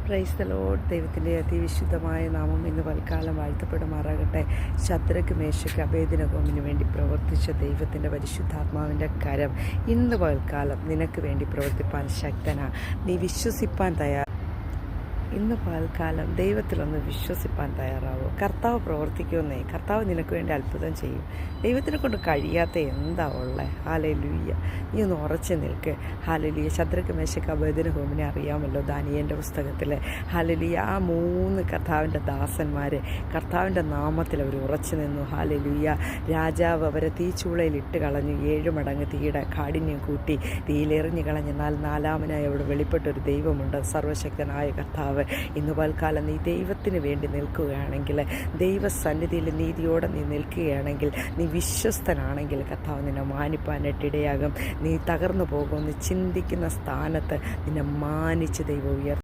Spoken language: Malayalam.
Praise the Lord. ദൈവത്തിൻ്റെ അതിവിശുദ്ധമായ നാമം ഇന്ന് പൽക്കാലം വാഴ്ത്തപ്പെടുമാറാകട്ടെ. ശദ്രക്ക് മേശയ്ക്ക് അബേദ്നെഗോവിന് വേണ്ടി പ്രവർത്തിച്ച ദൈവത്തിൻ്റെ പരിശുദ്ധാത്മാവിൻ്റെ കരം ഇന്ന് പൽക്കാലം നിനക്ക് വേണ്ടി പ്രവർത്തിപ്പാൻ ശക്തനാ. നീ വിശ്വസിപ്പാൻ ഇന്ന് പൽക്കാലം ദൈവത്തിലൊന്ന് വിശ്വസിപ്പാൻ തയ്യാറാവോ? കർത്താവ് പ്രവർത്തിക്കുമെന്നേ. കർത്താവ് നിനക്ക് വേണ്ടി അത്ഭുതം ചെയ്യും. ദൈവത്തിനെ കൊണ്ട് കഴിയാത്ത എന്താ ഉള്ളത്? ഹല്ലേലൂയ. നീ ഒന്ന് ഉറച്ചു നിൽക്ക്. ഹല്ലേലൂയ. ശദ്രക്ക് മേശയ്ക്ക് അബേദ്നെഗോവിനെ അറിയാമല്ലോ, ദാനിയേലിൻ്റെ പുസ്തകത്തിൽ. ഹല്ലേലൂയ. ആ 3 കർത്താവിൻ്റെ ദാസന്മാർ കർത്താവിൻ്റെ നാമത്തിൽ അവർ ഉറച്ചു നിന്നു. ഹല്ലേലൂയ. രാജാവ് അവരെ തീച്ചൂളയിൽ ഇട്ട് കളഞ്ഞു. 7 മടങ്ങ് തീയുടെ കാഠിന്യം കൂട്ടി തീയിലെറിഞ്ഞു കളഞ്ഞു. എന്നാൽ 4-മനായി അവിടെ വെളിപ്പെട്ടൊരു ദൈവമുണ്ട്, സർവശക്തനായ കർത്താവ്. ഇന്ന് പൽക്കാലം നീ ദൈവത്തിന് വേണ്ടി നിൽക്കുകയാണെങ്കിൽ, ദൈവസന്നിധിയിൽ നീതിയോടെ നീ നിൽക്കുകയാണെങ്കിൽ, നീ വിശ്വസ്തനാണെങ്കിൽ കർത്താവ് നിന്നെ മാനിപ്പാനായിട്ടിടയാകും. നീ തകർന്നു പോകുമെന്ന് ചിന്തിക്കുന്ന സ്ഥാനത്ത് നിന്നെ മാനിച്ച് ദൈവം ഉയർത്തും.